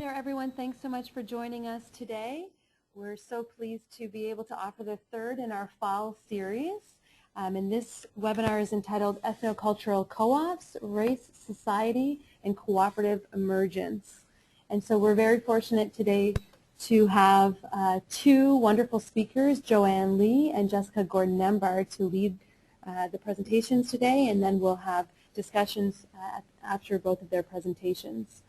there, everyone. Thanks so much for joining us today. We're so pleased to be able to offer the third in our fall series. And this webinar is entitled Ethnocultural Co-ops, Race, Society, and Cooperative Emergence. And so we're very fortunate today to have two wonderful speakers, Joanne Lee and Jessica Gordon-Nembhard, to lead the presentations today, and then we'll have discussions after both of their presentations.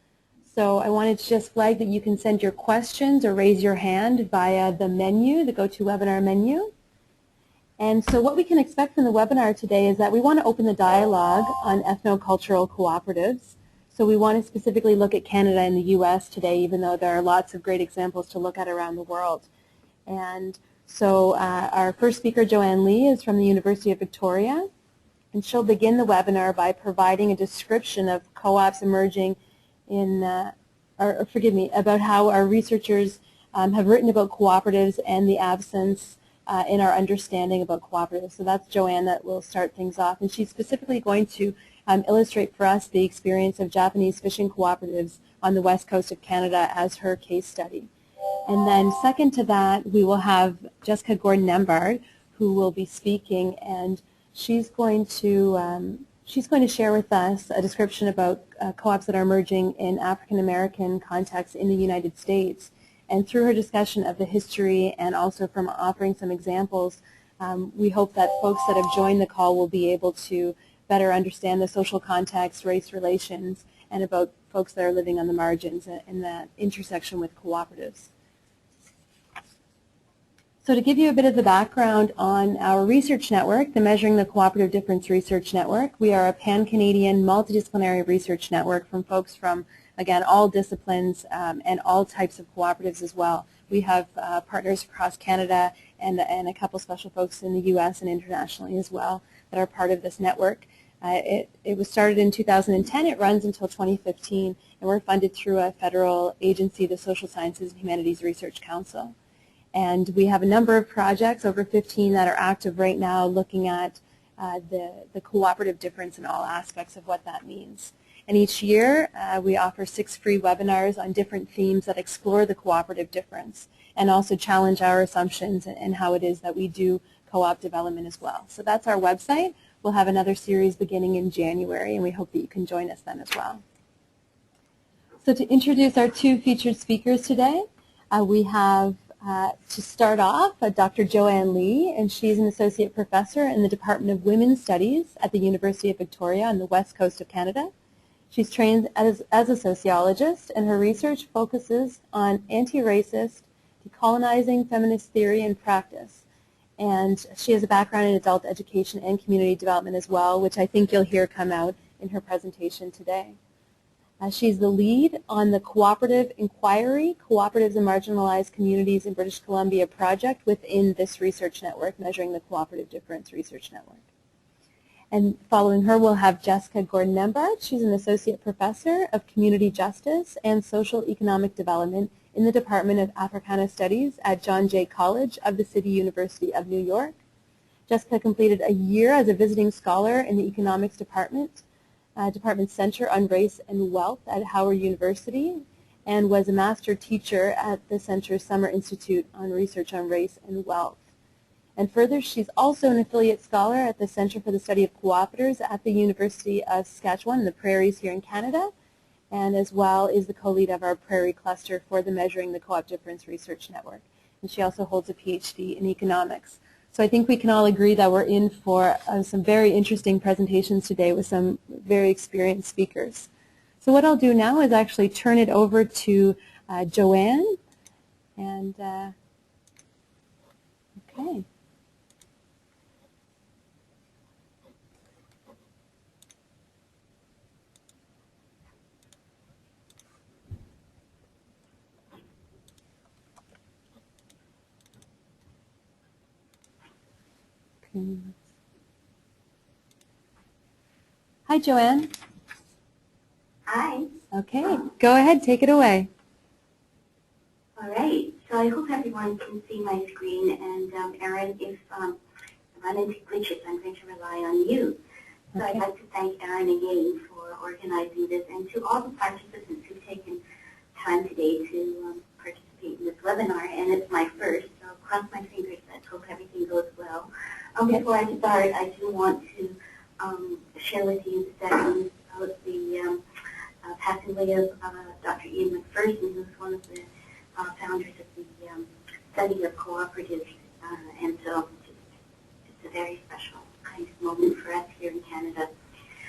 So I wanted to just flag that you can send your questions or raise your hand via the menu, the GoToWebinar menu. And so what we can expect from the webinar today is that we want to open the dialogue on ethnocultural cooperatives. So we want to specifically look at Canada and the US today, even though there are lots of great examples to look at around the world. And so our first speaker, Joanne Lee, is from the University of Victoria, and she'll begin the webinar by providing a description of co-ops emerging in, about how our researchers have written about cooperatives and the absence in our understanding about cooperatives. So that's Joanne that will start things off, and she's specifically going to illustrate for us the experience of Japanese fishing cooperatives on the west coast of Canada as her case study. And then second to that, we will have Jessica Gordon-Nembhard, who will be speaking, and she's going to share with us a description about co-ops that are emerging in African American contexts in the United States. And through her discussion of the history and also from offering some examples, we hope that folks that have joined the call will be able to better understand the social context, race relations, and about folks that are living on the margins and that intersection with cooperatives. So to give you a bit of the background on our research network, the Measuring the Cooperative Difference Research Network, we are a pan-Canadian multidisciplinary research network from folks from, again, all disciplines and all types of cooperatives as well. We have partners across Canada and a couple special folks in the US and internationally as well that are part of this network. It was started in 2010. It runs until 2015, and we're funded through a federal agency, the Social Sciences and Humanities Research Council. And we have a number of projects, over 15, that are active right now looking at the cooperative difference in all aspects of what that means. And each year we offer 6 free webinars on different themes that explore the cooperative difference and also challenge our assumptions and how it is that we do co-op development as well. So that's our website. We'll have another series beginning in January, and we hope that you can join us then as well. So to introduce our 2 featured speakers today, we have to start off, Dr. Joanne Lee, and she's an associate professor in the Department of Women's Studies at the University of Victoria on the west coast of Canada. She's trained as a sociologist, and her research focuses on anti-racist, decolonizing feminist theory and practice. And she has a background in adult education and community development as well, which I think you'll hear come out in her presentation today. She's the lead on the Cooperative Inquiry, Cooperatives in Marginalized Communities in British Columbia project within this research network, Measuring the Cooperative Difference Research Network. And following her, we'll have Jessica Gordon-Nembhard. She's an associate professor of community justice and social economic development in the Department of Africana Studies at John Jay College of the City University of New York. Jessica completed a year as a visiting scholar in the economics department Center on Race and Wealth at Howard University, and was a master teacher at the Center's Summer Institute on Research on Race and Wealth. And further, she's also an affiliate scholar at the Center for the Study of Cooperatives at the University of Saskatchewan in the Prairies here in Canada, and as well is the co-lead of our Prairie Cluster for the Measuring the Co-op Difference Research Network. And she also holds a PhD in economics. So I think we can all agree that we're in for some very interesting presentations today with some very experienced speakers. So what I'll do now is actually turn it over to Joanne. And okay. Hi, Joanne. Hi. Okay, go ahead, take it away. All right, so I hope everyone can see my screen, and Erin, if I run into glitches, I'm going to rely on you. So Okay. I'd like to thank Erin again for organizing this, and to all the participants who've taken time today to participate in this webinar, and it's my first, so I'll cross my fingers and hope everything goes well. Before I start, I do want to share with you the sessions about the passing away of Dr. Ian McPherson, who's one of the founders of the study of cooperatives, and so it's a very special kind of moment for us here in Canada.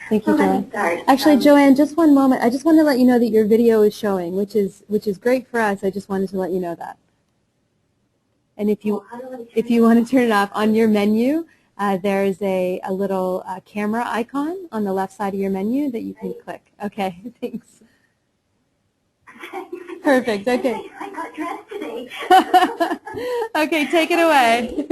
Thank you, So let Joanne. me start. Actually, Joanne, just one moment. I just want to let you know that your video is showing, which is great for us. I just wanted to let you know that. And if you want to turn it off on your menu, there's a little camera icon on the left side of your menu that you can click. Okay, thanks. Perfect. Okay. I got dressed today. Okay, take it away.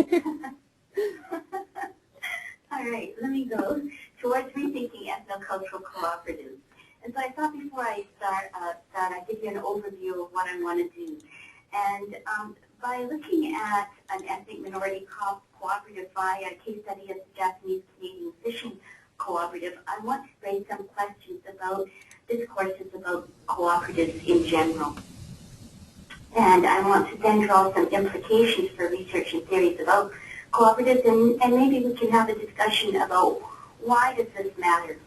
All right, let me go towards rethinking ethnocultural cooperatives. And so I thought before I start, I'd give you an overview of what I want to do. And by looking at an ethnic minority cooperative via a case study of the Japanese Fishing Cooperative, I want to raise some questions about discourses about cooperatives in general. And I want to then draw some implications for research and theories about cooperatives, and maybe we can have a discussion about why does this matter.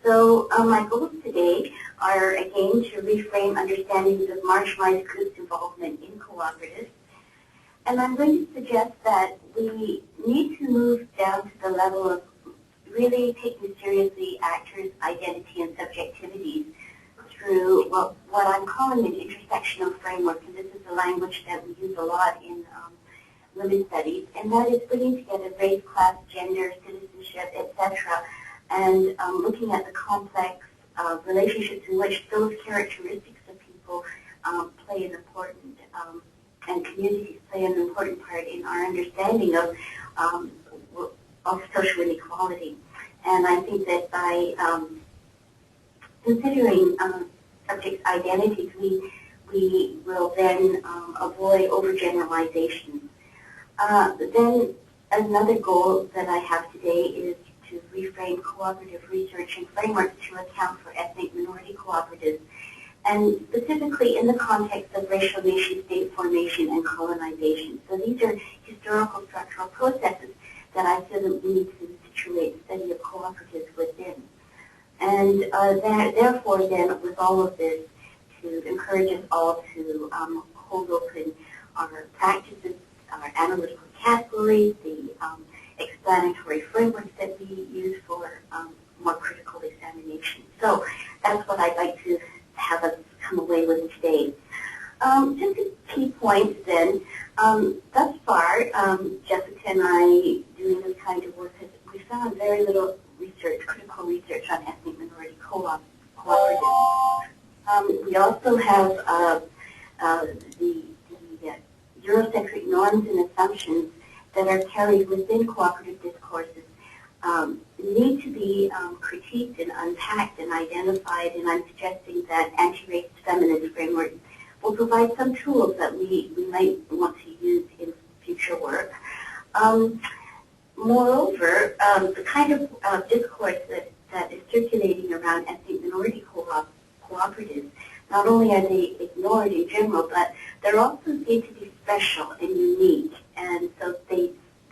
So my goals today are, again, to reframe understandings of marginalized groups' involvement in cooperatives. And I'm going to suggest that we need to move down to the level of really taking seriously actors' identity and subjectivities through what I'm calling an intersectional framework, and this is a language that we use a lot in women's studies, and that is bringing together race, class, gender, citizenship, etc., and looking at the complex relationships in which those characteristics of people play an important, and communities play an important part in our understanding of social inequality. And I think that by considering subject identities, we will then avoid overgeneralizations. Then another goal that I have today is to reframe cooperative research and frameworks to account for ethnic minority cooperatives, and specifically in the context of racial nation-state formation and colonization. So these are historical structural processes that I feel that we need to situate the study of cooperatives within. And therefore, then, with all of this, to encourage us all to hold open our practices, our analytical categories, the explanatory frameworks that we use for more critical examination. So that's what I'd like to have us come away with today. Just a key points then. Thus far, Jessica and I doing this kind of work, we found very little research, critical research on ethnic minority cooperatives. We also have the Eurocentric norms and assumptions that are carried within cooperative discourses need to be critiqued and unpacked and identified, and I'm suggesting that anti-racist feminist framework will provide some tools that we might want to use in future work. Moreover, the kind of discourse that is circulating around ethnic minority cooperatives, not only are they ignored in general, but they're also seen to be special and unique, and so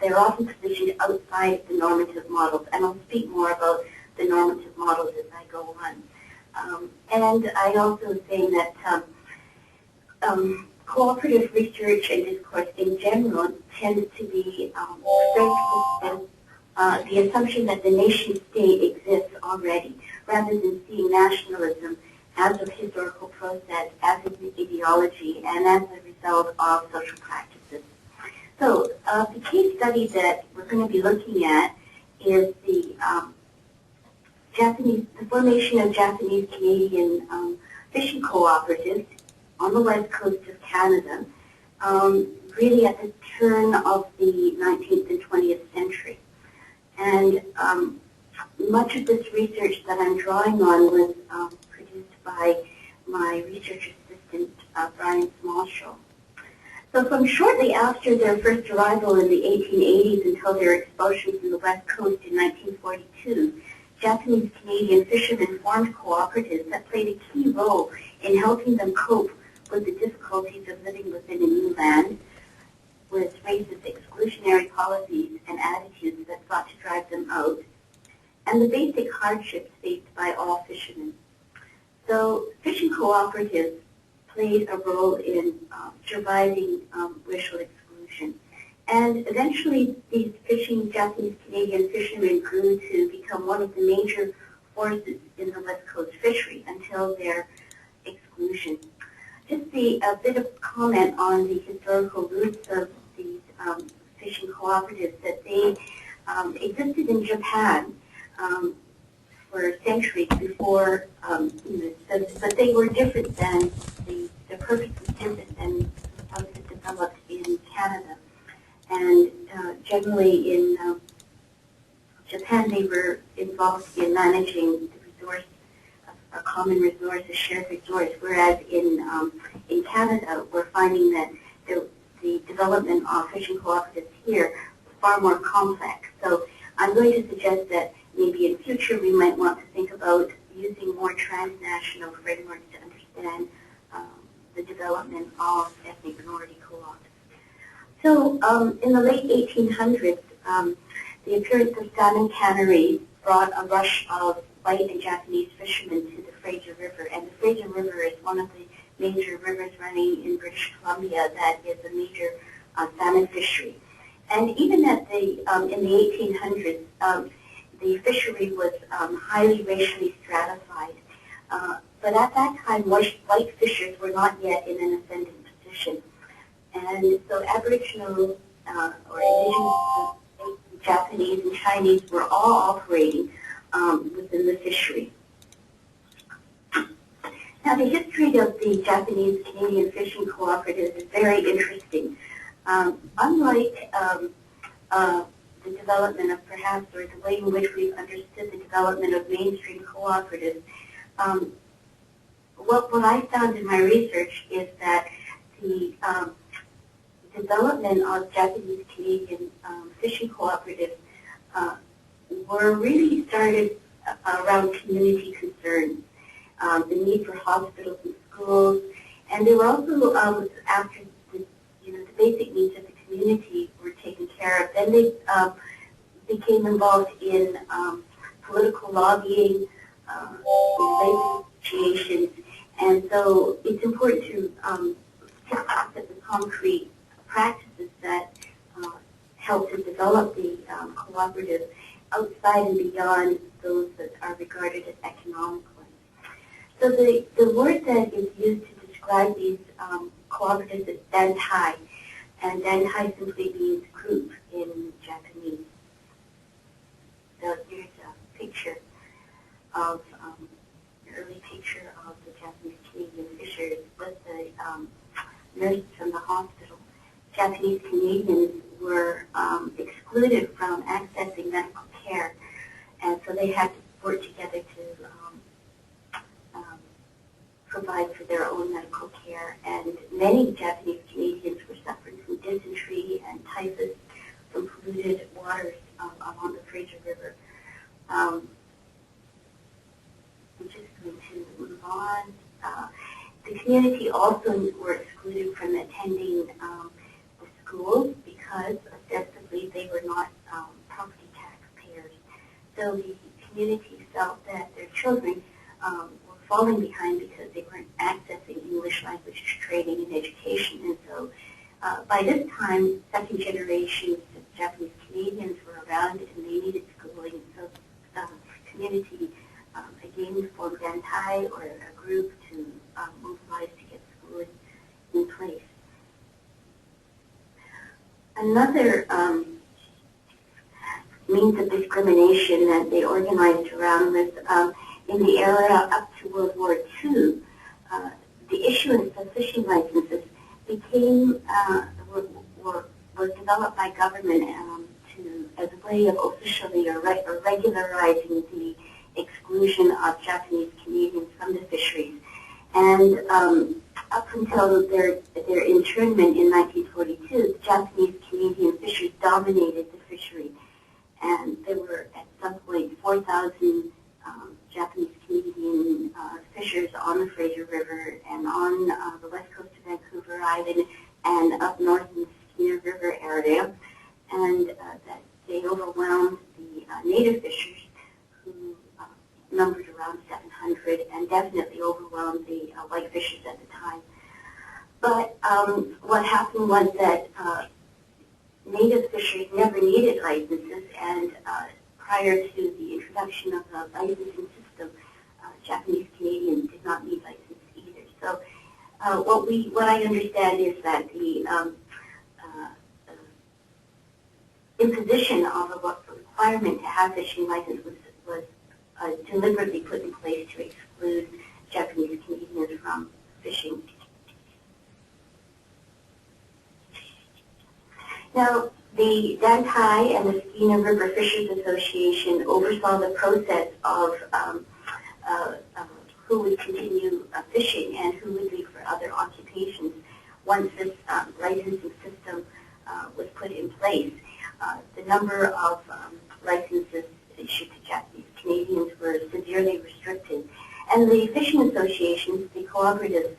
they're often positioned outside the normative models, and I'll speak more about the normative models as I go on. And I also was saying that cooperative research and discourse in general tends to be framed with the assumption that the nation-state exists already, rather than seeing nationalism as a historical process, as an ideology, and as a result of social practices. So the case study that we're going to be looking at is the formation of Japanese Canadian fishing cooperatives on the west coast of Canada, really at the turn of the 19th and 20th century. And much of this research that I'm drawing on was produced by my research assistant, Brian Smallshaw. So from shortly after their first arrival in the 1880s until their expulsion from the west coast in 1942, Japanese Canadian fishermen formed cooperatives that played a key role in helping them cope with the difficulties of living within a new land, with racist exclusionary policies and attitudes that sought to drive them out, and the basic hardships faced by all fishermen. So fishing cooperatives played a role in surviving racial exclusion. And eventually these Japanese Canadian fishermen grew to become one of the major forces in the West Coast fishery until their exclusion. Just a bit of comment on the historical roots of these fishing cooperatives, that they existed in Japan for centuries before, but they were different than, the purpose was different than how it developed in Canada. And generally in Japan, they were involved in managing the resource, a common resource, a shared resource, whereas in Canada, we're finding that the development of fishing cooperatives here is far more complex. So I'm going to suggest that maybe in future we might want to think about using more transnational frameworks to understand the development of ethnic minority co-ops. So in the late 1800s, the appearance of salmon canneries brought a rush of white and Japanese fishermen to the Fraser River. And the Fraser River is one of the major rivers running in British Columbia that is a major salmon fishery. And even at in the 1800s, the fishery was highly racially stratified. But at that time, white fishers were not yet in an ascendant position. And so Aboriginal or indigenous Japanese and Chinese were all operating within the fishery. Now the history of the Japanese Canadian Fishing Cooperatives is very interesting. Unlike the development of perhaps, or the way in which we've understood the development of mainstream cooperatives, what I found in my research is that the development of Japanese Canadian fishing cooperatives were really started around community concerns, the need for hospitals and schools, and they were also after the basic needs of the community were taken care of. Then they became involved in political lobbying, labor negotiations, and so it's important to look at the concrete practices that help to develop the cooperative outside and beyond those that are regarded as economic ones. So the word that is used to describe these cooperatives is dantai, and dantai simply means group in Japanese. So here's a picture of an early picture of the Japanese Canadian fishers with the nurses from the hospital. Japanese Canadians were excluded from accessing medical care, and so they had to work together to provide for their own medical care. And many Japanese Canadians were suffering from dysentery and typhus from polluted waters along the Fraser River. I'm just going to move on. The community also were excluded from attending the schools because ostensibly they were not property taxpayers. So the community felt that their children were falling behind because they weren't accessing English language training and education. And so by this time, second generation Japanese Canadians were around and they needed schooling. So the community again formed dantai, or a group to mobilize to get schooling in place. Another means of discrimination that they organized around was in the era up to World War II, the issuance of fishing licenses became were developed by government as a way of officially or regularizing the exclusion of Japanese Canadians from the fisheries. And up until their internment in 1942, the Japanese Canadian fishers dominated the fishery. and there were at some point 4,000 Japanese Canadian fishers on the Fraser River and on the west coast of Vancouver Island and up north in the Skeena River area, and that they overwhelmed the native fishers, who numbered around 700, and definitely overwhelmed the white fishers at the time. But what happened was that native fishers never needed licenses, and prior to the introduction of the licensing system, Japanese Canadians did not need license either. So what I understand is that the imposition of a requirement to have fishing license was deliberately put in place to exclude Japanese Canadians from fishing. Now, the Dantai and the Skeena River Fishers Association oversaw the process of who would continue fishing and who would leave for other occupations once this licensing system was put in place. The number of licenses issued to Japanese Canadians were severely restricted, and the fishing associations, the cooperatives,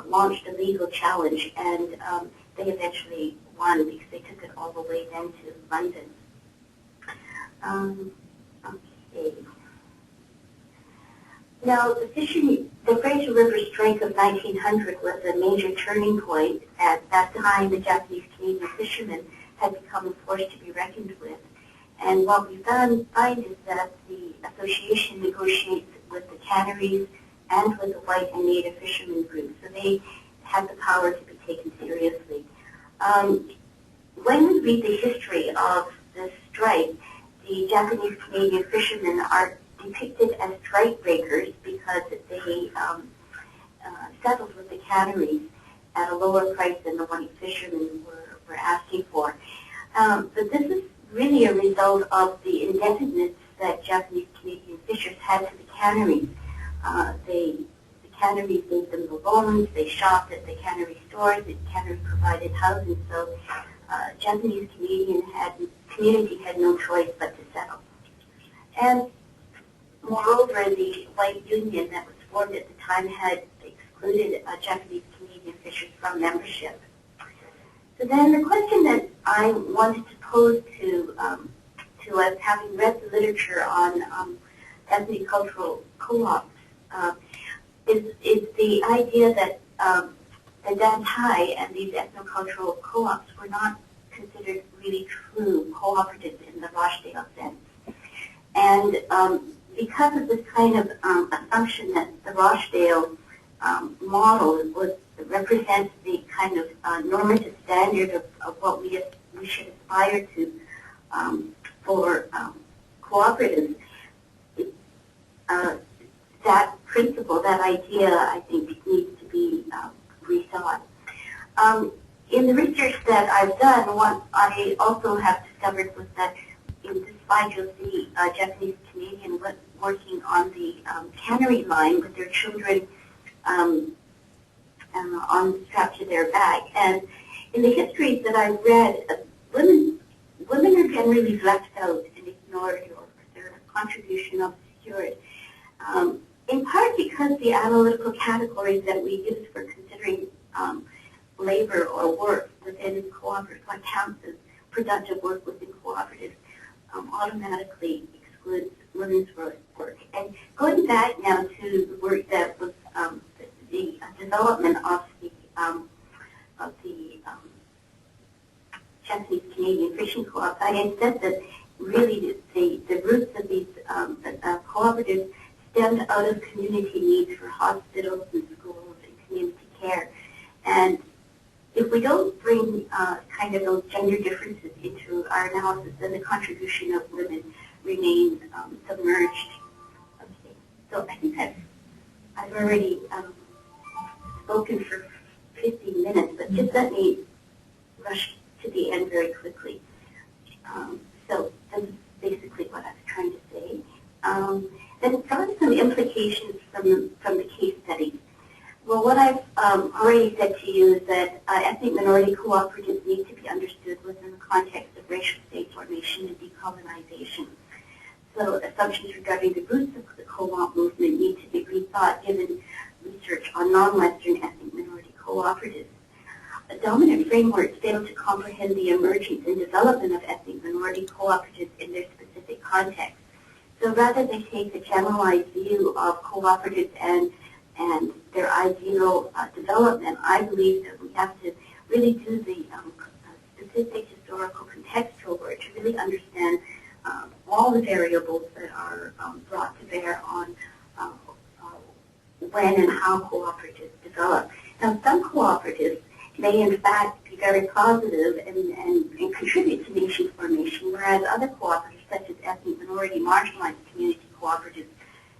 launched a legal challenge, and they eventually won because they took it all the way then to London. Okay. Now, the Fraser River strike of 1900 was a major turning point. At that time, the Japanese Canadian fishermen had become a force to be reckoned with. And what we find is that the association negotiates with the canneries and with the white and native fishermen groups, so they had the power to be taken seriously. When we read the history of the strike, the Japanese Canadian fishermen are depicted as strike breakers because they settled with the canneries at a lower price than the white fishermen were asking for. But this is really a result of the indebtedness that Japanese Canadian fishers had to the canneries. The canneries gave them the loans, they shopped at the cannery stores, the cannery provided housing, so Japanese Canadian community had no choice but to settle. And moreover, the white union that was formed at the time had excluded Japanese Canadian fishers from membership. So then the question that I wanted to pose to us, having read the literature on ethnocultural co-ops, is the idea that the Dantai and these ethnocultural co-ops were not considered really true cooperatives in the Rochdale sense. And because of this kind of assumption that the Rochdale model represents the kind of normative standard of what we should aspire to for cooperatives, that principle, that idea, I think, needs to be rethought. In the research that I've done, what I also have discovered was that in this slide you'll see Japanese Canadian working on the cannery line with their children strapped to their back. And in the histories that I've read, women are generally left out and ignored, or their contribution obscured. In part because the analytical categories that we use for considering labor or work within cooperatives, like counts as productive work within cooperatives, automatically excludes women's work. And going back now to the work that was the development of the Japanese Canadian Fishing Co-op, I had said that really the roots of these cooperatives stemmed out of community needs for hospitals and schools and community care. And if we don't bring kind of those gender differences into our analysis, then the contribution of women remains submerged. Okay, so I think I've already spoken for 15 minutes, but just let me rush to the end very quickly. So that's basically what I was trying to say. Then some implications from the case studies. Well, what I've already said to you is that ethnic minority cooperatives need to be understood within the context of racial state formation and decolonization. So assumptions regarding the roots of the co-op movement need to be rethought given research on non-Western ethnic minority cooperatives. Dominant frameworks fail to comprehend the emergence and development of ethnic minority cooperatives in their specific context. So rather than take a generalized view of cooperatives and their ideal development, I believe that we have to really do the specific historical contextual work to really understand all the variables that are brought to bear on when and how cooperatives develop. Now, some cooperatives may in fact be very positive and contribute to nation formation, whereas other cooperatives, such as ethnic minority marginalized community cooperatives,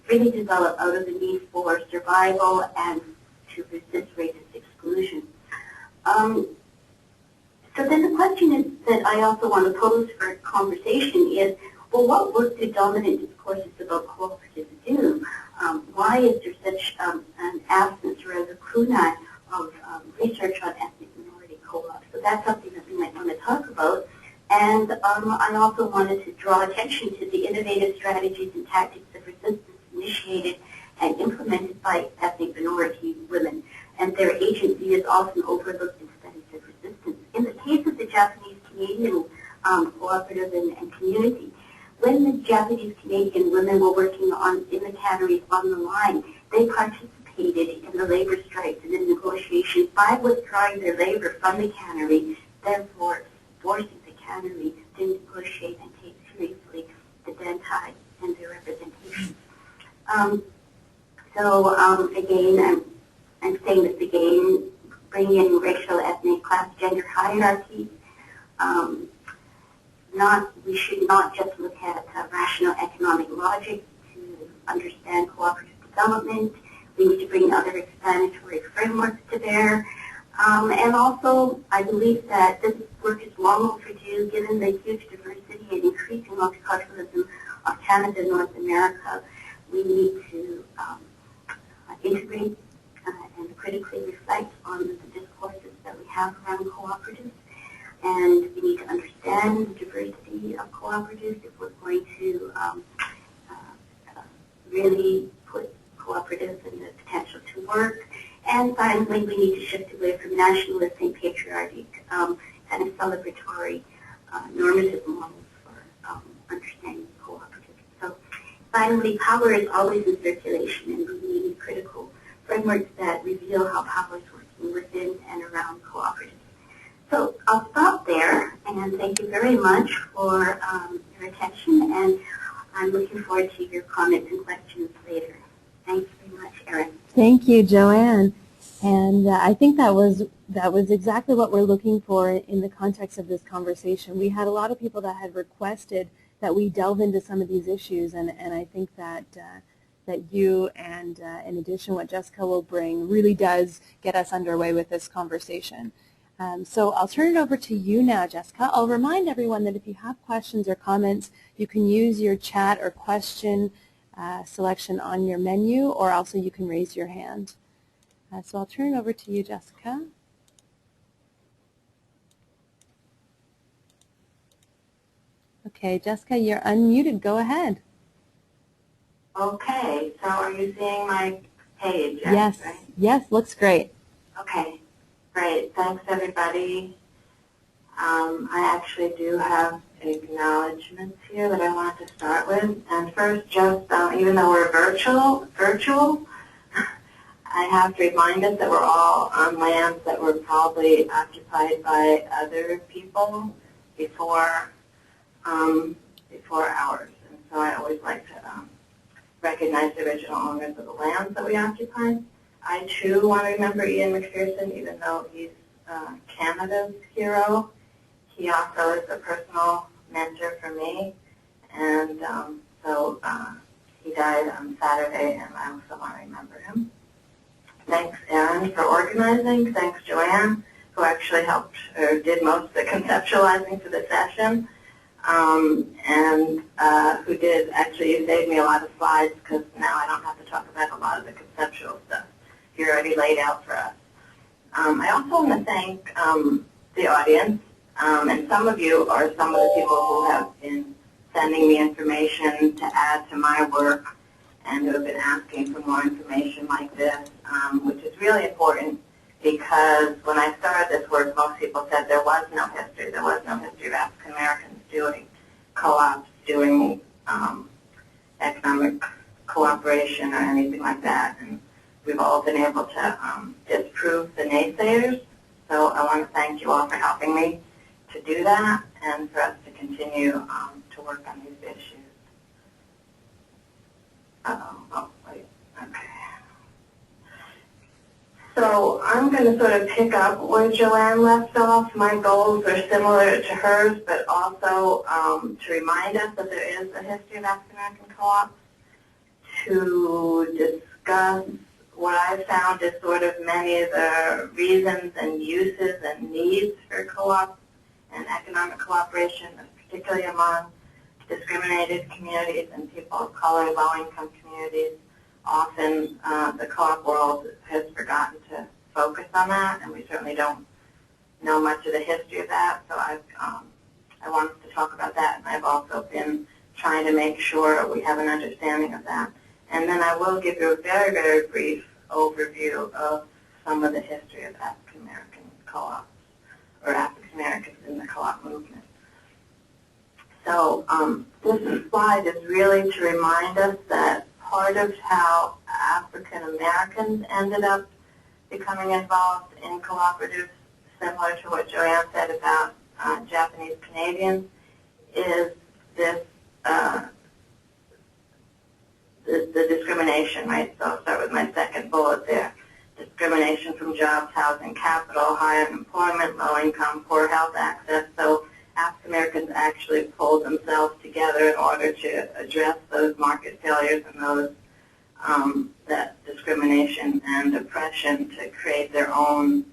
really develop out of the need for survival and to resist racist exclusion. So then the question is that I also want to pose for conversation is, well, what work do dominant discourses about cooperatives do? Why is there such an absence or a lacunae of research on ethnic minority co-ops? So that's something that we might want to talk about. And I also wanted to draw attention to the innovative strategies and tactics of resistance initiated and implemented by ethnic minority women. And their agency is often overlooked in studies of resistance. In the case of the Japanese Canadian cooperative and community, when the Japanese Canadian women were working in the canneries on the line, they participated in the labor strikes and in negotiations by withdrawing their labor from the cannery, therefore forcing the cannery to negotiate and take seriously the Dantai and their representation. Again, I'm saying this again, bring in racial, ethnic, class, gender hierarchies. We should not just look at rational economic logic to understand cooperative development. We need to bring other explanatory frameworks to bear. And also, I believe that this work is long overdue given the huge diversity and increasing multiculturalism of Canada and North America. We need to integrate and critically reflect on the discourses that we have around cooperatives. And we need to understand the diversity of cooperatives if we're going to really put cooperatives and the potential to work. And finally, we need to shift away from nationalist and patriotic kind of celebratory normative models for understanding cooperatives. So finally, power is always in circulation, and we need critical frameworks that reveal how power is working within and around cooperatives. So I'll stop there, and thank you very much for your attention, and I'm looking forward to your comments and questions later. Thanks very much, Erin. Thank you, Joanne. And I think that was exactly what we're looking for in the context of this conversation. We had a lot of people that had requested that we delve into some of these issues, and I think that that you and in addition what Jessica will bring really does get us underway with this conversation. So I'll turn it over to you now, Jessica. I'll remind everyone that if you have questions or comments, you can use your chat or question selection on your menu, or also you can raise your hand. So I'll turn it over to you, Jessica. Okay, Jessica, you're unmuted. Go ahead. Okay, so are you seeing my page? Yes, right? Yes, looks great. Okay, great. Thanks, everybody. I actually do have acknowledgments here that I want to start with. And first, just even though we're virtual, I have to remind us that we're all on lands that were probably occupied by other people before ours. And so I always like to recognize the original owners of the lands that we occupy. I, too, want to remember Ian McPherson, even though he's Canada's hero. He also is a personal mentor for me. And so he died on Saturday, and I also want to remember him. Thanks, Erin, for organizing. Thanks, Joanne, who actually helped or did most of the conceptualizing for the session. And who did actually, you saved me a lot of slides because now I don't have to talk about a lot of the conceptual stuff. you're already laid out for us. I also want to thank the audience, and some of you are some of the people who have been sending me information to add to my work and who have been asking for more information like this, which is really important because when I started this work, most people said there was no history. There was no history of African Americans doing co-ops, doing economic cooperation or anything like that. And we've all been able to disprove the naysayers. So I want to thank you all for helping me to do that and for us to continue to work on these issues. Oh, wait, okay. So I'm going to sort of pick up where Joanne left off. My goals are similar to hers, but also to remind us that there is a history of African American co-ops, to discuss what I've found is sort of many of the reasons and uses and needs for co-op and economic cooperation, particularly among discriminated communities and people of color, low-income communities. Often the co-op world has forgotten to focus on that, and we certainly don't know much of the history of that. So I wanted to talk about that, and I've also been trying to make sure we have an understanding of that. And then I will give you a very, very brief overview of some of the history of African American co-ops, or African Americans in the co-op movement. So this slide is really to remind us that part of how African Americans ended up becoming involved in cooperatives, similar to what Joanne said about Japanese Canadians, is this the discrimination, right? So I'll start with my second bullet there. Discrimination from jobs, housing, capital, high unemployment, low income, poor health access. So African Americans actually pulled themselves together in order to address those market failures and those that discrimination and oppression, to create their own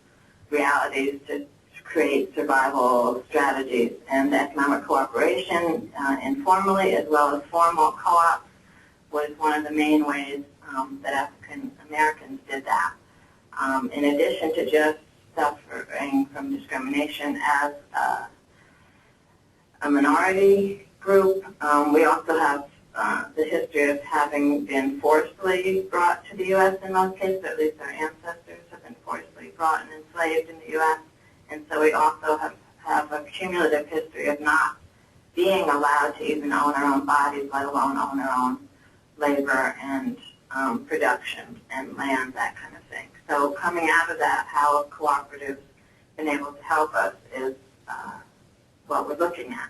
realities, to create survival strategies. And economic cooperation, informally as well as formal co-ops, was one of the main ways that African Americans did that. In addition to just suffering from discrimination as a minority group, we also have the history of having been forcibly brought to the U.S. in most cases, or at least our ancestors have been forcibly brought and enslaved in the U.S. And so we also have a cumulative history of not being allowed to even own our own bodies, let alone own our own labor and production and land, that kind of thing. So coming out of that, how have cooperatives been able to help us is what we're looking at.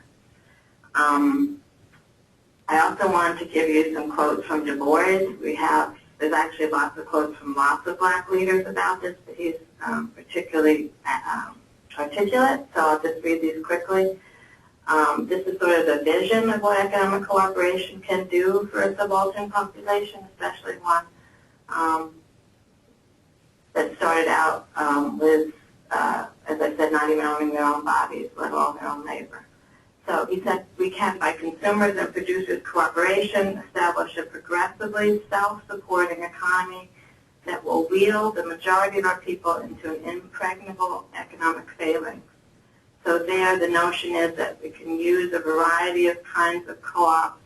I also wanted to give you some quotes from Du Bois. There's actually lots of quotes from lots of black leaders about this, but he's particularly articulate, so I'll just read these quickly. This is sort of the vision of what economic cooperation can do for a subaltern population, especially one that started out with, as I said, not even owning their own bodies, let alone their own labor. So he said, we can, by consumers and producers' cooperation, establish a progressively self-supporting economy that will wheel the majority of our people into an impregnable economic phalanx. So there, the notion is that we can use a variety of kinds of co-ops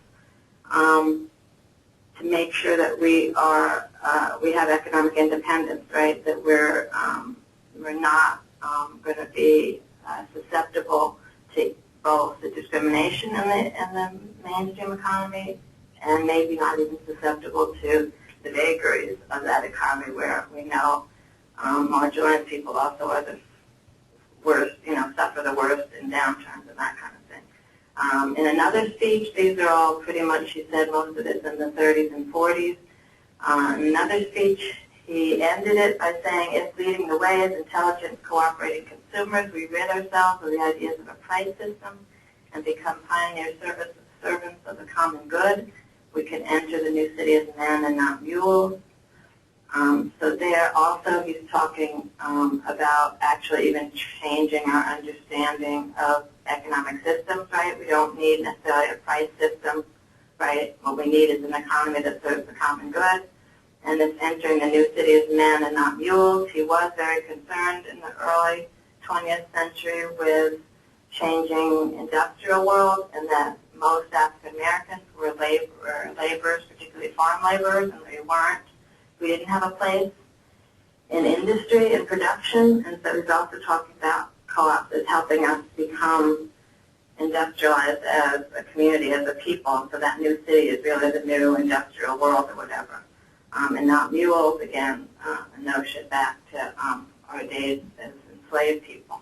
to make sure that we have economic independence, right? That we're not going to be susceptible to both the discrimination in the mainstream economy, and maybe not even susceptible to the vagaries of that economy, where we know marginalized people also are the worst, suffer the worst in downturns and that kind of thing. In another speech, these are all pretty much, he said most of this in the 30s and 40s. In another speech, he ended it by saying, if leading the way as intelligent, cooperating consumers, we rid ourselves of the ideas of a price system and become pioneer servants of the common good, we can enter the new city as men and not mules. So there also he's talking about actually even changing our understanding of economic systems, right? We don't need necessarily a price system, right? What we need is an economy that serves the common good. and it's entering the new city as men and not mules. He was very concerned in the early 20th century with changing industrial world, and that most African Americans were laborers, particularly farm laborers, and we weren't. We didn't have a place in industry and production, and so he's also talking about co-ops as helping us become industrialized as a community, as a people. So that new city is really the new industrial world or whatever. And not mules, again, a notion back to our days as enslaved people.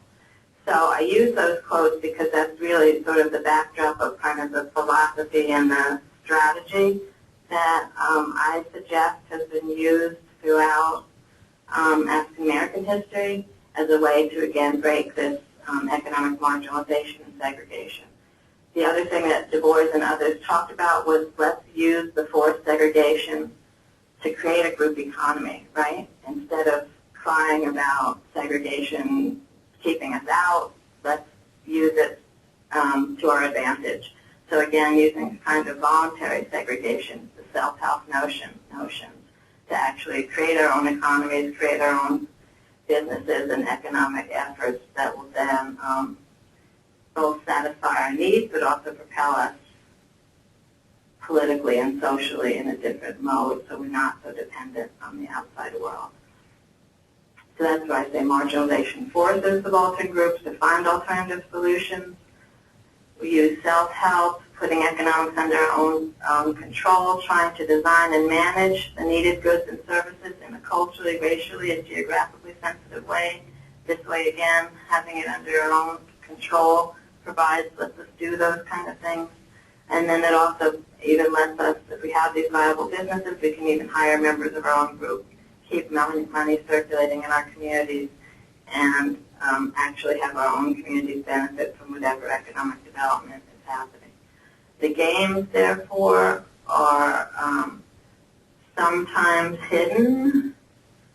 So I use those quotes because that's really sort of the backdrop of kind of the philosophy and the strategy that I suggest has been used throughout African American history as a way to, again, break this economic marginalization and segregation. The other thing that Du Bois and others talked about was let's use the forced segregation to create a group economy, right? Instead of crying about segregation keeping us out, let's use it to our advantage. So again, using kind of voluntary segregation, the self-help notions, to actually create our own economies, create our own businesses and economic efforts that will then both satisfy our needs but also propel us politically and socially in a different mode so we're not so dependent on the outside world. So that's why I say marginalization forces subaltern groups to find alternative solutions. We use self-help, putting economics under our own control, trying to design and manage the needed goods and services in a culturally, racially, and geographically sensitive way. This way, again, having it under our own control lets us do those kind of things. And then it also even lets us, if we have these viable businesses, we can even hire members of our own group, keep money circulating in our communities, and actually have our own communities benefit from whatever economic development is happening. The games, therefore, are sometimes hidden,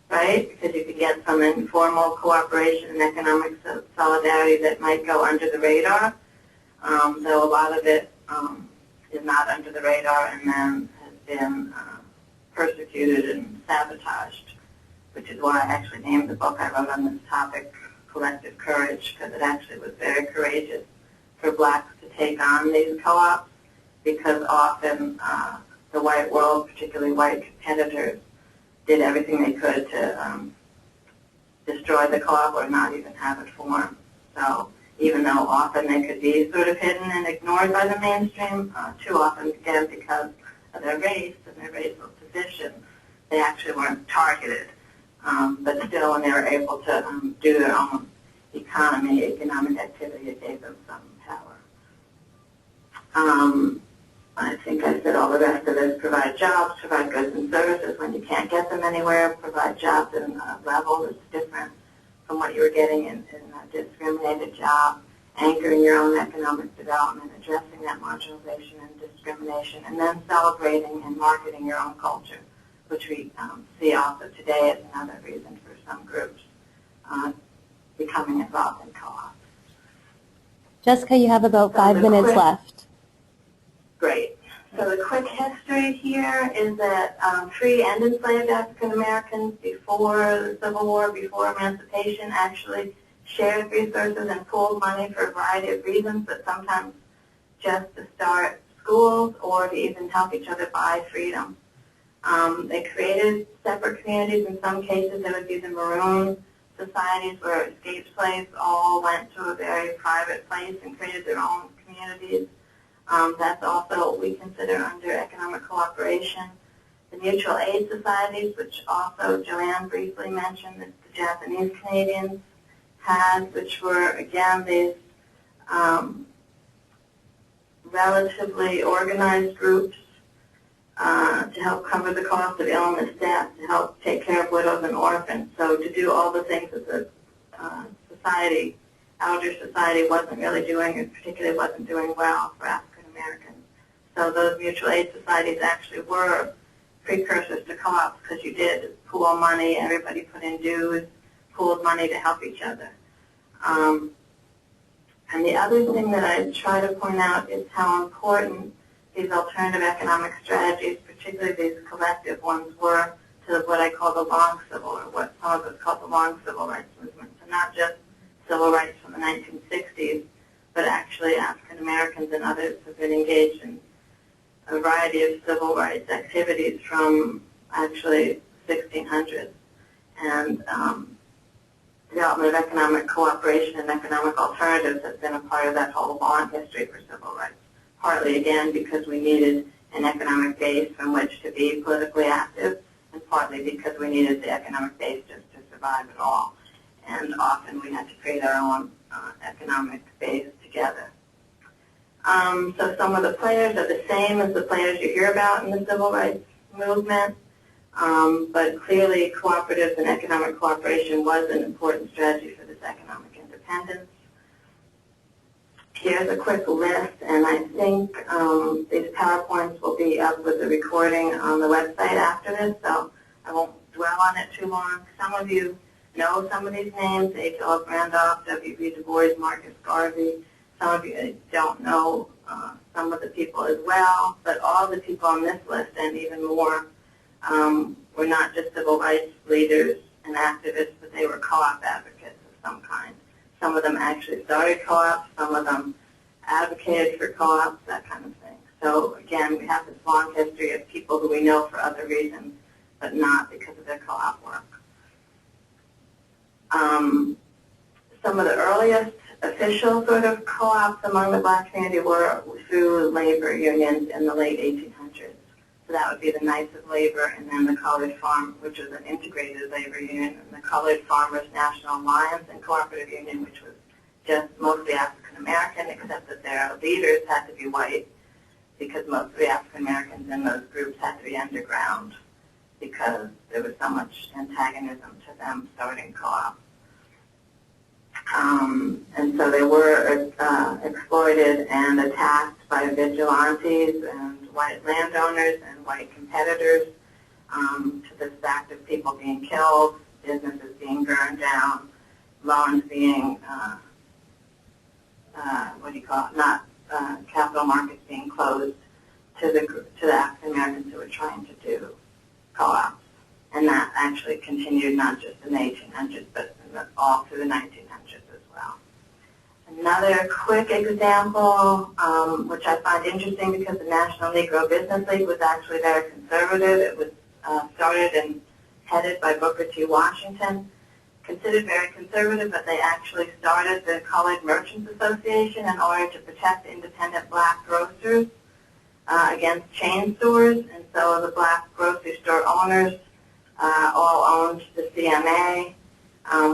right? Because you could get some informal cooperation and economic solidarity that might go under the radar, though a lot of it is not under the radar and then has been persecuted and sabotaged, which is why I actually named the book I wrote on this topic, Collective Courage, because it actually was very courageous for blacks to take on these co-ops, because often the white world, particularly white competitors, did everything they could to destroy the co-op or not even have it form. So even though often they could be sort of hidden and ignored by the mainstream, too often, again, because of their race and their racial position, they actually weren't targeted. But still, when they were able to do their own economic activity, it gave them some power. I think I said all the rest of this: provide jobs, provide goods and services when you can't get them anywhere, provide jobs in a level that's different from what you were getting in a discriminated job, anchoring your own economic development, addressing that marginalization and discrimination, and then celebrating and marketing your own culture, which we see also today as another reason for some groups becoming involved in co-ops. Jessica, you have about 5 minutes left. Great. So the quick history here is that free and enslaved African Americans before the Civil War, before emancipation, actually shared resources and pooled money for a variety of reasons, but sometimes just to start schools or to even help each other buy freedom. They created separate communities. In some cases, they would be the maroon societies where escaped slaves all went to a very private place and created their own communities. That's also what we consider under economic cooperation. The mutual aid societies, which also Joanne briefly mentioned, that the Japanese Canadians had, which were, again, these relatively organized groups to help cover the cost of illness death, to help take care of widows and orphans. So to do all the things that the society, elder society, wasn't really doing, and particularly wasn't doing well for African Americans. So those mutual aid societies actually were precursors to co-ops, because you did pool money, everybody put in dues, pooled money to help each other. And the other thing that I try to point out is how important these alternative economic strategies, particularly these collective ones, were to what I call the long civil, or what some of us call the long civil rights movement. So not just civil rights from the 1960s, but actually African Americans and others have been engaged in a variety of civil rights activities from actually 1600s. And development of economic cooperation and economic alternatives has been a part of that whole long history for civil rights. Partly, again, because we needed an economic base from which to be politically active, and partly because we needed the economic base just to survive at all. And often we had to create our own economic base together. So some of the players are the same as the players you hear about in the civil rights movement, but clearly cooperatives and economic cooperation was an important strategy for this economic independence. Here's a quick list, and I think these PowerPoints will be up with the recording on the website after this, so I won't dwell on it too long. Some of you know some of these names: A. Philip Randolph, W.B. Du Bois, Marcus Garvey. Some of you don't know some of the people as well, but all the people on this list and even more were not just civil rights leaders and activists, but they were co-op advocates of some kind. Some of them actually started co-ops, some of them advocated for co-ops, that kind of thing. So again, we have this long history of people who we know for other reasons, but not because of their co-op work. Some of the earliest official sort of co-ops among the black community were through labor unions in the late 1800s. So that would be the Knights of Labor, and then the Colored Farm, which was an integrated labor union, and the Colored Farmers National Alliance and Cooperative Union, which was just mostly African American, except that their leaders had to be white, because most of the African Americans in those groups had to be underground, because there was so much antagonism to them starting co-ops. And so they were exploited and attacked by vigilantes and white landowners and white competitors, to this fact of people being killed, businesses being burned down, loans being, capital markets being closed to the African Americans who were trying to do co-ops. And that actually continued not just in the 1800s, but all through the 1900s as well. Another quick example, which I find interesting because the National Negro Business League was actually very conservative. It was started and headed by Booker T. Washington, considered very conservative, but they actually started the Colored Merchants Association in order to protect independent black grocers against chain stores. And so the black grocery store owners all owned the CMA,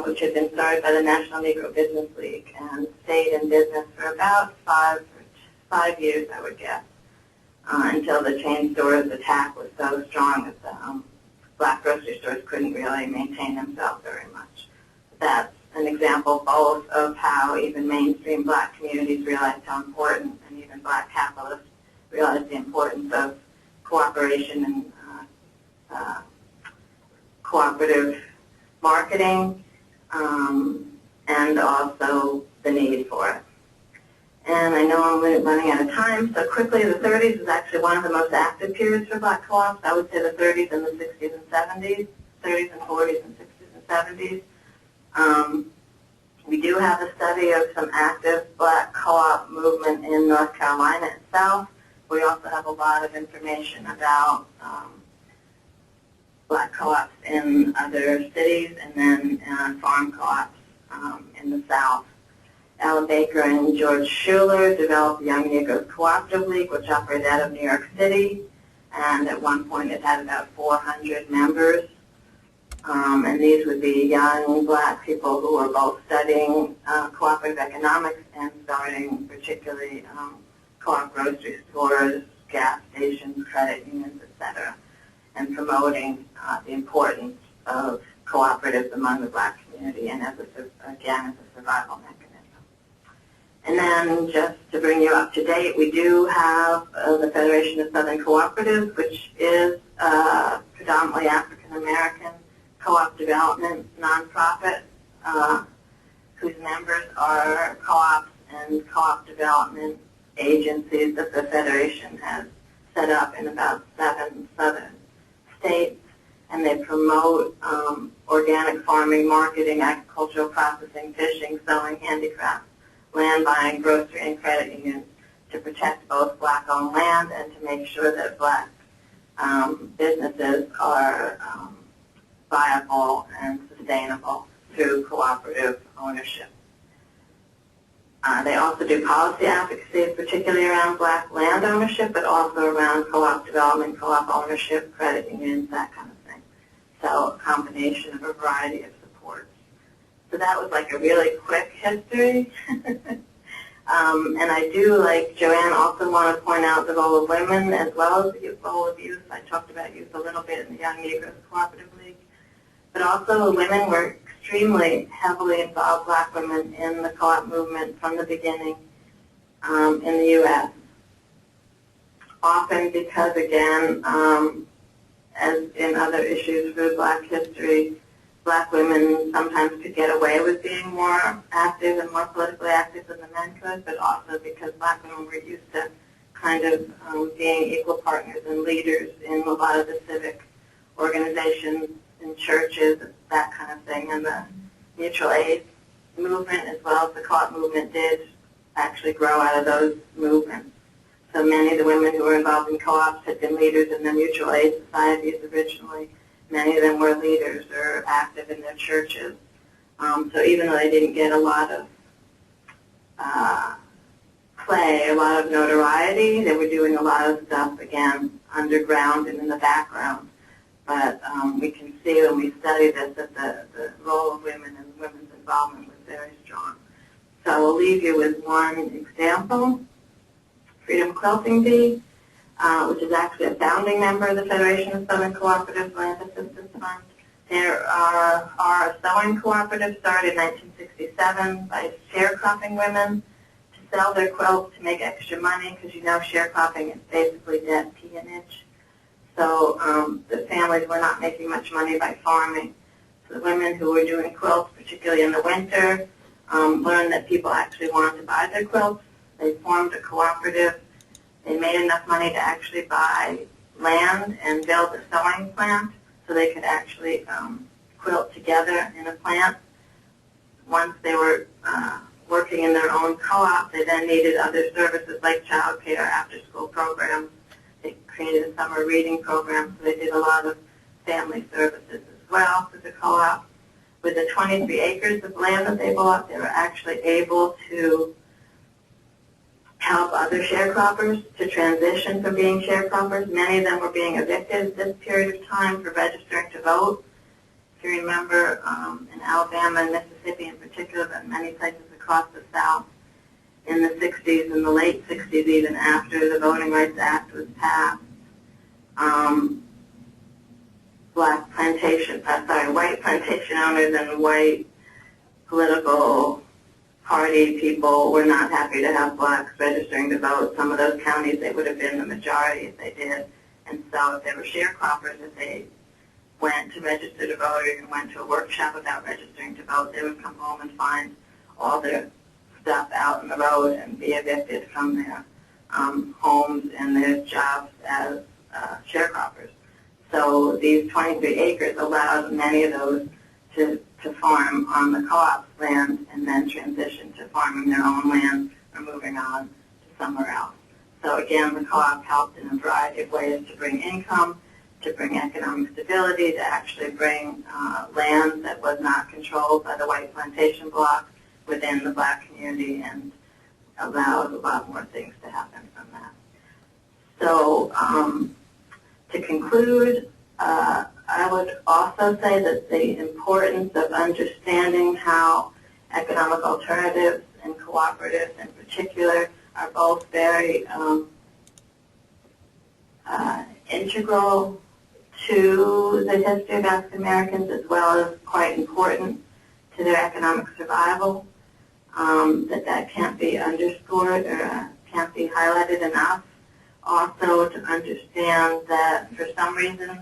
which had been started by the National Negro Business League, and stayed in business for about five years, I would guess, until the chain stores' attack was so strong that the black grocery stores couldn't really maintain themselves very much. That's an example both of how even mainstream black communities realized how important, and even black capitalists realized the importance of cooperation and cooperative marketing, and also the need for it. And I know I'm running out of time, so quickly, the 30s is actually one of the most active periods for black co-ops. I would say the 30s and the 60s and 70s, 30s and 40s and 60s and 70s. We do have a study of some active black co-op movement in North Carolina itself. We also have a lot of information about black co-ops in other cities, and then farm co-ops in the South. Ella Baker and George Schuler developed the Young Negroes Cooperative League, which operated out of New York City, and at one point it had about 400 members. And these would be young black people who were both studying cooperative economics and starting particularly co-op grocery stores, gas stations, credit unions, etc., and promoting the importance of cooperatives among the black community, and as a survival mechanism. And then just to bring you up to date, we do have the Federation of Southern Cooperatives, which is predominantly African American co-op development nonprofit, whose members are co-ops and co-op development agencies that the Federation has set up in about 7 southern states. and they promote organic farming, marketing, agricultural processing, fishing, sewing, handicrafts, land buying, grocery, and credit unions to protect both black-owned land and to make sure that black businesses are viable and sustainable through cooperative ownership. They also do policy advocacy, particularly around black land ownership, but also around co-op development, co-op ownership, credit unions, that kind of thing. So a combination of a variety of supports. So that was like a really quick history. And I do, like Joanne, also want to point out the role of women as well as the role of youth. I talked about youth a little bit in the Young Negro Cooperative League. But also women were extremely heavily involved, black women, in the co-op movement from the beginning in the U.S. Often because, again, as in other issues for black history, black women sometimes could get away with being more active and more politically active than the men could, but also because black women were used to kind of being equal partners and leaders in a lot of the civic organizations, in churches, that kind of thing, and the mutual aid movement as well as the co-op movement did actually grow out of those movements. So many of the women who were involved in co-ops had been leaders in the mutual aid societies originally. Many of them were leaders or active in their churches. So even though they didn't get a lot of play, a lot of notoriety, they were doing a lot of stuff, again, underground and in the background. But we can see when we study this that the role of women and women's involvement was very strong. So I will leave you with one example, Freedom Quilting Bee, which is actually a founding member of the Federation of Southern Cooperatives Land Assistance Fund. There are a sewing cooperative started in 1967 by sharecropping women to sell their quilts to make extra money, because you know sharecropping is basically dead peonage. So the families were not making much money by farming. So the women who were doing quilts, particularly in the winter, learned that people actually wanted to buy their quilts. They formed a cooperative. They made enough money to actually buy land and build a sewing plant so they could actually quilt together in a plant. Once they were working in their own co-op, they then needed other services like child care, after-school programs. They created a summer reading program, so they did a lot of family services as well for the co-op. With the 23 acres of land that they bought, they were actually able to help other sharecroppers to transition from being sharecroppers. Many of them were being evicted at this period of time for registering to vote. If you remember, in Alabama and Mississippi in particular, but many places across the South, in the 60s and the late 60s, even after the Voting Rights Act was passed, white plantation owners and white political party people were not happy to have blacks registering to vote. Some of those counties, they would have been the majority if they did. And so if they were sharecroppers, if they went to register to vote or even went to a workshop about registering to vote, they would come home and find all their stuff out in the road and be evicted from their homes and their jobs as sharecroppers. So these 23 acres allowed many of those to farm on the co-op's land and then transition to farming their own land or moving on to somewhere else. So again, the co-op helped in a variety of ways to bring income, to bring economic stability, to actually bring land that was not controlled by the white plantation bloc within the black community, and allowed a lot more things to happen from that. So to conclude, I would also say that the importance of understanding how economic alternatives and cooperatives in particular are both very integral to the history of African Americans, as well as quite important to their economic survival, that can't be underscored or can't be highlighted enough. Also to understand that for some reason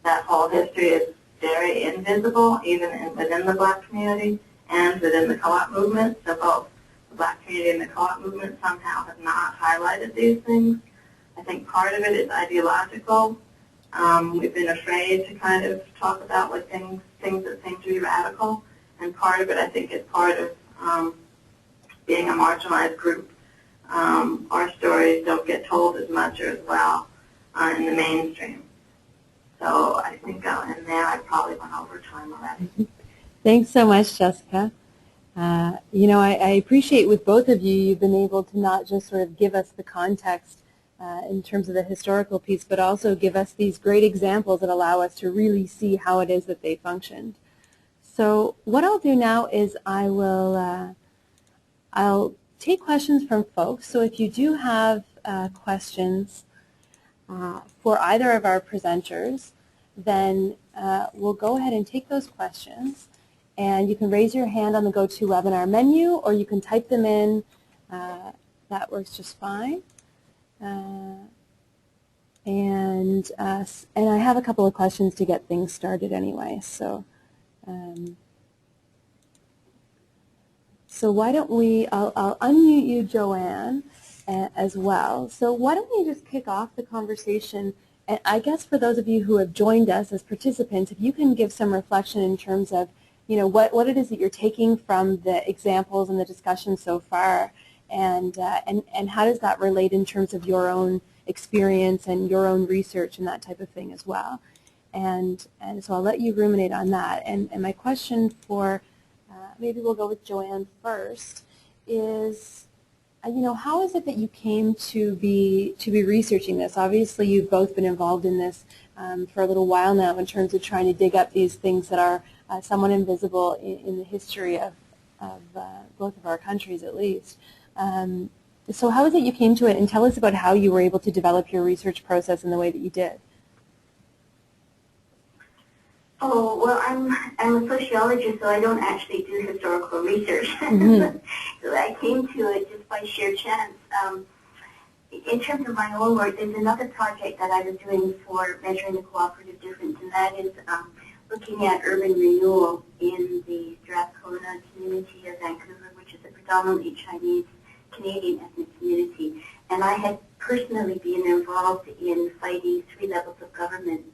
that whole history is very invisible, even within the black community and within the co-op movement. So both the black community and the co-op movement somehow have not highlighted these things. I think part of it is ideological, We've been afraid to kind of talk about like things that seem to be radical, and part of it, I think, is part of being a marginalized group. Our stories don't get told as much or as well in the mainstream. So I think I'll end there. I probably went over time already. Thanks so much, Jessica. You know, I appreciate with both of you, you've been able to not just sort of give us the context in terms of the historical piece, but also give us these great examples that allow us to really see how it is that they functioned. So what I'll do now is I'll take questions from folks. So if you do have questions for either of our presenters, then we'll go ahead and take those questions. And you can raise your hand on the GoToWebinar menu, or you can type them in. That works just fine. And I have a couple of questions to get things started anyway. So why don't we, I'll unmute you, Joanne, as well. So why don't we just kick off the conversation. And I guess for those of you who have joined us as participants, if you can give some reflection in terms of, you know, what it is that you're taking from the examples and the discussion so far, and how does that relate in terms of your own experience and your own research and that type of thing as well. And so I'll let you ruminate on that. And my question for, maybe we'll go with Joanne first, is, you know, how is it that you came to be researching this? Obviously, you've both been involved in this for a little while now in terms of trying to dig up these things that are somewhat invisible in the history of both of our countries, at least. So how is it you came to it, and tell us about how you were able to develop your research process in the way that you did. Oh, well, I'm a sociologist, so I don't actually do historical research. Mm-hmm. So I came to it just by sheer chance. In terms of my own work, there's another project that I was doing for measuring the cooperative difference, and that is looking at urban renewal in the Strathcona community of Vancouver, which is a predominantly Chinese Canadian ethnic community. And I had personally been involved in fighting 3 levels of government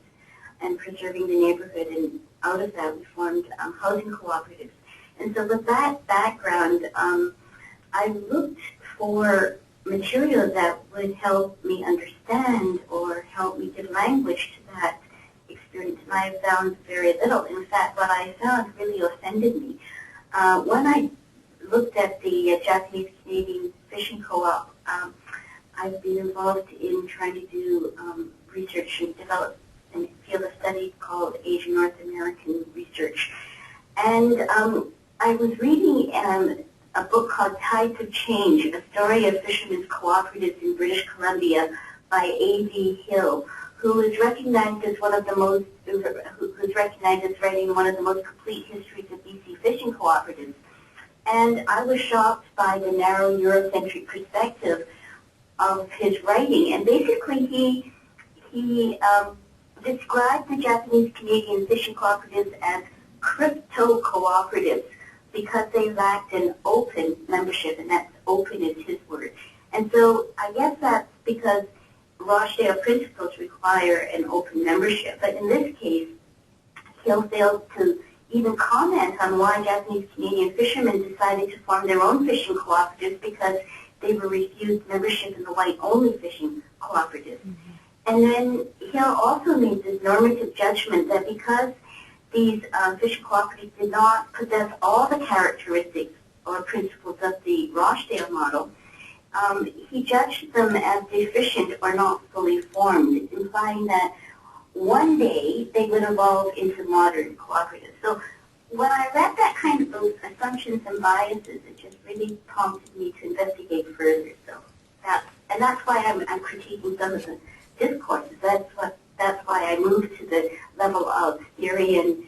and preserving the neighborhood, and out of that we formed housing cooperatives. And so with that background, I looked for material that would help me understand or help me give language to that experience, and I found very little. In fact, what I found really offended me. When I looked at the Japanese Canadian Fishing Co-op, I've been involved in trying to do research and develop a field of study called Asian North American Research. And I was reading a book called Tides of Change, a story of fishermen's cooperatives in British Columbia by A.D. Hill, who is recognized as one of the most, who's recognized as writing one of the most complete histories of BC fishing cooperatives. And I was shocked by the narrow Eurocentric perspective of his writing. And basically he described the Japanese Canadian fishing cooperatives as crypto cooperatives because they lacked an open membership, and that's open is his word. And so I guess that's because Rochdale principles require an open membership. But in this case, Hill failed to even comment on why Japanese Canadian fishermen decided to form their own fishing cooperatives because they were refused membership in the white-only fishing cooperatives. Mm-hmm. And then Hill also made this normative judgment that because these fishing cooperatives did not possess all the characteristics or principles of the Rochdale model, he judged them as deficient or not fully formed, implying that one day they would evolve into modern cooperatives. So when I read that kind of those assumptions and biases, it just really prompted me to investigate further. So that's why I'm critiquing some of the discourses. That's why I moved to the level of theory and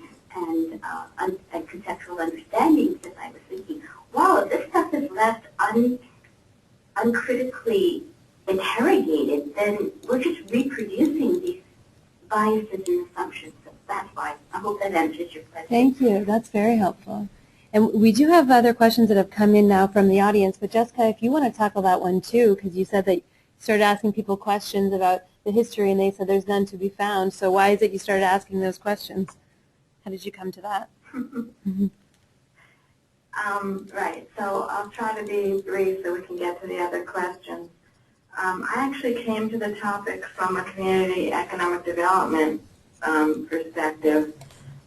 conceptual understanding, because I was thinking, wow, if this stuff is left uncritically interrogated, then we're just reproducing these biases and assumptions. So that's why. I hope that answers your question. Thank you. That's very helpful. And we do have other questions that have come in now from the audience, but Jessica, if you want to tackle that one too, because you said that you started asking people questions about the history, and they said there's none to be found. So why is it you started asking those questions? How did you come to that? Right, so I'll try to be brief so we can get to the other questions. I actually came to the topic from a community economic development perspective.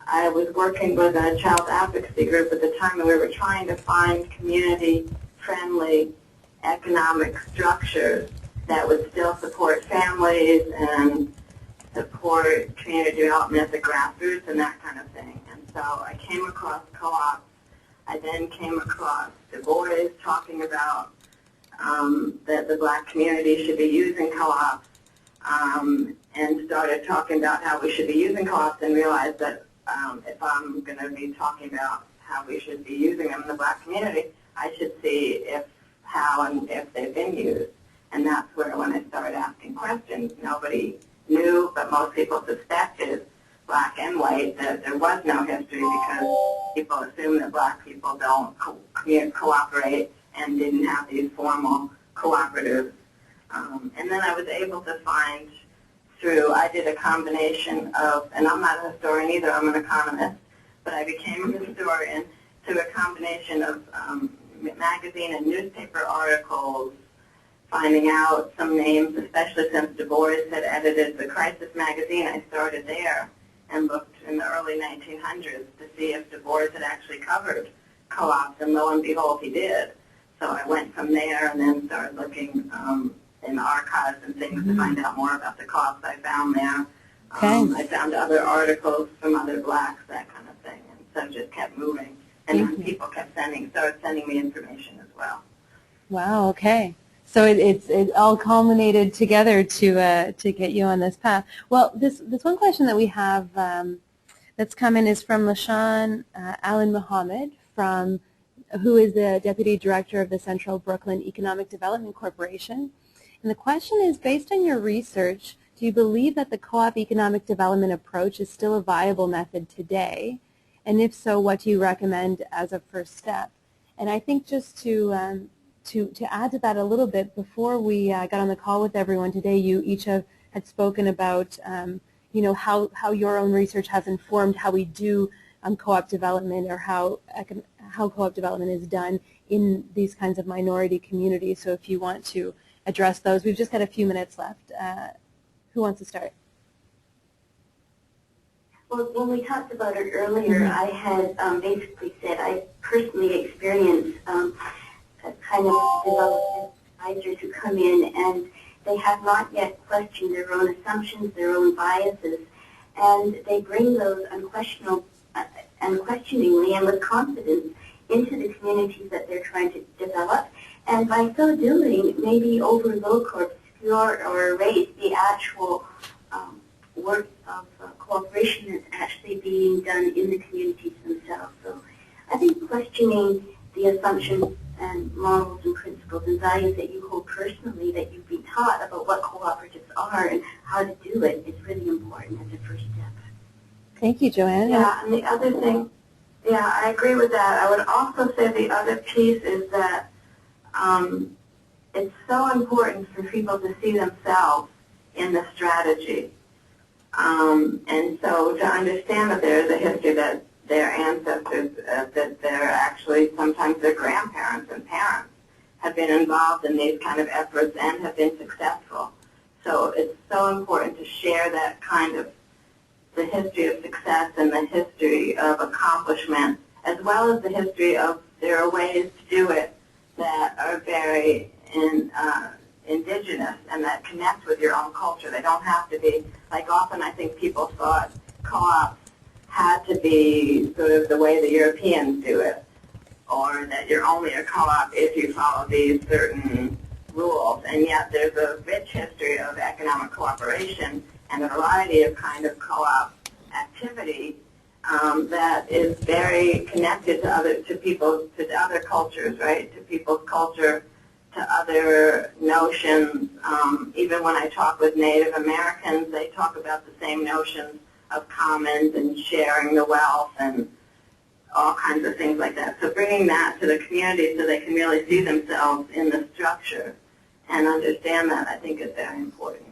I was working with a child advocacy group at the time, and we were trying to find community-friendly economic structures that would still support families and support community development at the grassroots and that kind of thing. And so I came across co-ops. I then came across Du Bois talking about that the black community should be using co-ops, and started talking about how we should be using co-ops, and realized that if I'm going to be talking about how we should be using them in the black community, I should see how and if they've been used. And that's where, when I started asking questions, nobody knew, but most people suspected, black and white, that there was no history, because people assume that black people don't cooperate and didn't have these formal cooperatives. And then I was able to find I did a combination of, and I'm not a historian either, I'm an economist, but I became a historian through a combination of magazine and newspaper articles, finding out some names, especially since Du Bois had edited the Crisis magazine. I started there and looked in the early 1900s to see if Du Bois had actually covered co-ops, and lo and behold, he did. So I went from there and then started looking in archives and things to find out more about the co-ops I found there. I found other articles from other blacks, that kind of thing, and so just kept moving. And then people kept started sending me information as well. Wow. Okay. So it all culminated together to get you on this path. Well, this one question that we have that's come in is from Lashawn Alan Muhammad, who is the Deputy Director of the Central Brooklyn Economic Development Corporation. And the question is, based on your research, do you believe that the co-op economic development approach is still a viable method today? And if so, what do you recommend as a first step? And I think just to add to that a little bit, before we got on the call with everyone today, you each had spoken about how your own research has informed how we do co-op development, or how co-op development is done in these kinds of minority communities. So if you want to address those, we've just got a few minutes left. Who wants to start? Well, when we talked about it earlier, I had basically said I personally experienced kind of development advisors who come in and they have not yet questioned their own assumptions, their own biases, and they bring those unquestioningly and with confidence into the communities that they're trying to develop, and by so doing, maybe overlook or obscure or erase the actual work of cooperation that's actually being done in the communities themselves. So I think questioning the assumptions and morals and principles and values that you hold personally, that you've been taught about what cooperatives are and how to do it, is really important as a first step. Thank you, Joanne. Yeah, and the other thing, I agree with that. I would also say the other piece is that it's so important for people to see themselves in the strategy. And so to understand that there is a history that their ancestors, that they're actually, sometimes their grandparents and parents have been involved in these kind of efforts and have been successful. So it's so important to share that kind of the history of success and the history of accomplishment, as well as the history of there are ways to do it that are very indigenous and that connect with your own culture. They don't have to be, like often I think people thought co-ops had to be sort of the way the Europeans do it, or that you're only a co-op if you follow these certain rules. And yet there's a rich history of economic cooperation and a variety of kind of co-op activity that is very connected to other cultures, right? To people's culture, to other notions. Even when I talk with Native Americans, they talk about the same notions of commons and sharing the wealth and all kinds of things like that. So bringing that to the community so they can really see themselves in the structure and understand that, I think, is very important.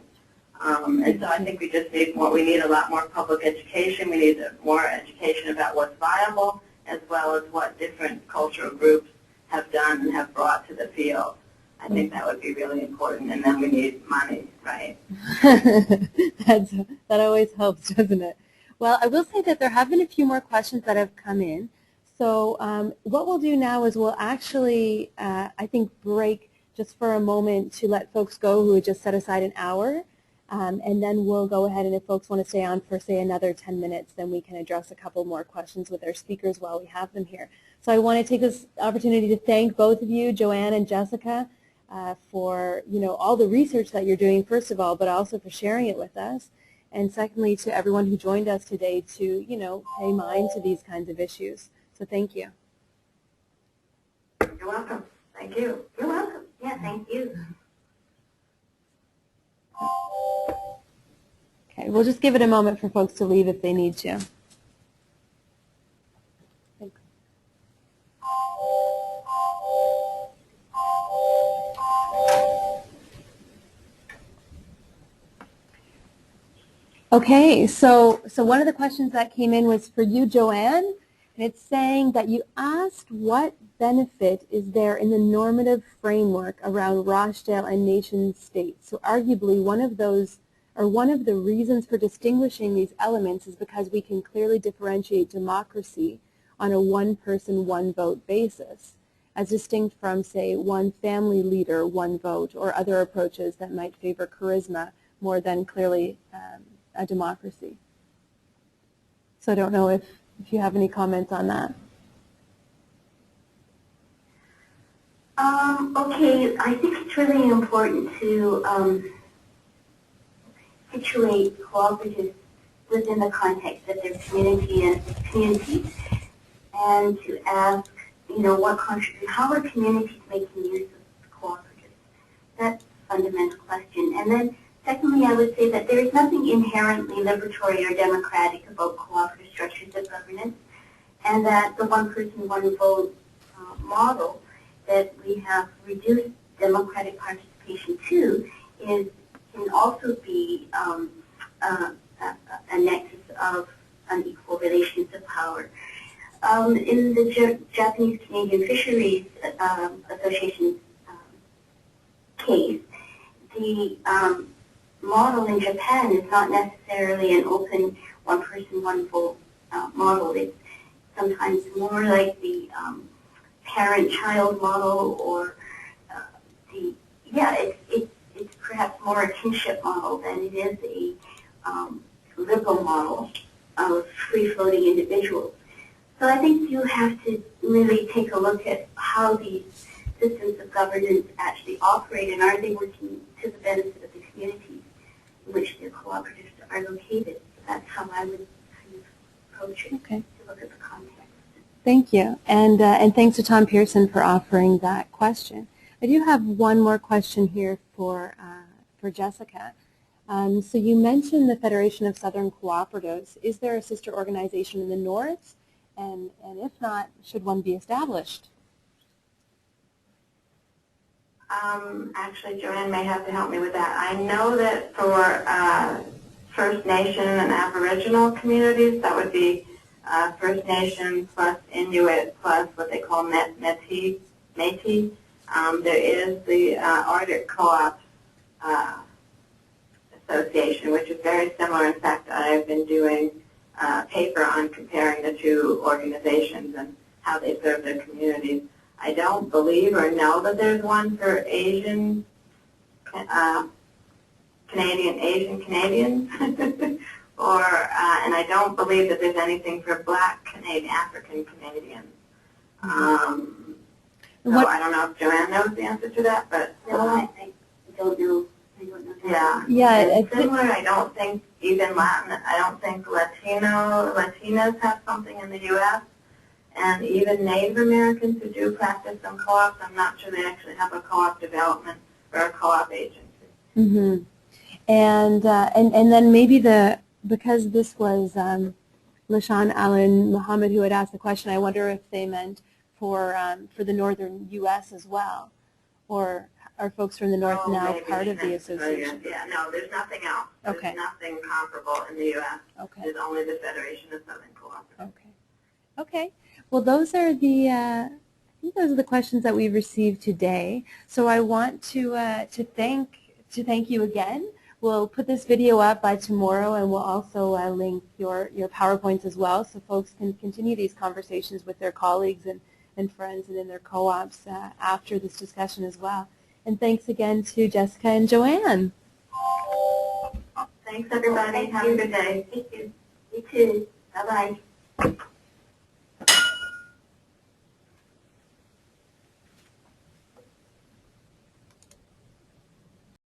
And so I think we just need more, we need a lot more public education. We need more education about what's viable, as well as what different cultural groups have done and have brought to the field. I think that would be really important, and then we need money, right? That always helps, doesn't it? Well, I will say that there have been a few more questions that have come in. So what we'll do now is we'll actually, I think, break just for a moment to let folks go who had just set aside an hour. And then we'll go ahead, and if folks want to stay on for, say, another 10 minutes, then we can address a couple more questions with our speakers while we have them here. So I want to take this opportunity to thank both of you, Joanne and Jessica, for all the research that you're doing, first of all, but also for sharing it with us. And secondly, to everyone who joined us today to, pay mind to these kinds of issues. So thank you. You're welcome. Thank you. You're welcome. Yeah, thank you. Okay, we'll just give it a moment for folks to leave if they need to. Thanks. Okay, so one of the questions that came in was for you, Joanne, and it's saying that you asked what benefit is there in the normative framework around Rochdale and nation states. So arguably one of the reasons for distinguishing these elements is because we can clearly differentiate democracy on a one-person, one-vote basis, as distinct from, say, one family leader, one vote, or other approaches that might favor charisma more than clearly a democracy. So I don't know if you have any comments on that. Okay, I think it's really important to situate cooperatives within the context of their communities, and to ask, how are communities making use of cooperatives? That's a fundamental question. And then, secondly, I would say that there is nothing inherently liberatory or democratic about cooperative structures of governance, and that the one-person, one-vote model that we have reduced democratic participation to can also be a nexus of unequal relations of power. In the Japanese Canadian Fisheries Association case, the model in Japan is not necessarily an open one-person, one-vote model. It's sometimes more like the parent-child model, or it's perhaps more a kinship model than it is a liberal model of free-floating individuals. So I think you have to really take a look at how these systems of governance actually operate, and are they working to the benefit of the communities in which their cooperatives are located. So that's how I would kind of approach it, to look at the context. Thank you, and thanks to Tom Pearson for offering that question. I do have one more question here for Jessica. So you mentioned the Federation of Southern Cooperatives. Is there a sister organization in the North? And if not, should one be established? Actually, Joanne may have to help me with that. I know that for First Nation and Aboriginal communities, that would be First Nation plus Inuit plus what they call Métis. There is the Arctic Co-ops Association, which is very similar. In fact, I've been doing a paper on comparing the two organizations and how they serve their communities. I don't believe or know that there's one for Asian Canadians, or and I don't believe that there's anything for Black African Canadians. So I don't know if Joanne knows the answer to that, but I don't know. Yeah, it's similar. I don't think even Latin. I don't think Latinos have something in the U.S. And even Native Americans who do practice some co-ops, I'm not sure they actually have a co-op development or a co-op agency. Mm-hmm. And then maybe because this was LaShawn Allen Muhammad who had asked the question, I wonder if they meant for the northern U.S. as well, or are folks from the North now maybe part of the that's association? Yeah, no, there's nothing else. Okay. There's nothing comparable in the U.S. Okay. There's only the Federation of Southern Cooperatives. Okay. Okay. Well, those are the I think those are the questions that we've received today. So I want to thank you again. We'll put this video up by tomorrow, and we'll also link your PowerPoints as well, so folks can continue these conversations with their colleagues and friends and in their co-ops after this discussion as well. And thanks again to Jessica and Joanne. Thanks, everybody. Have a good day. Thank you. You too. Bye-bye.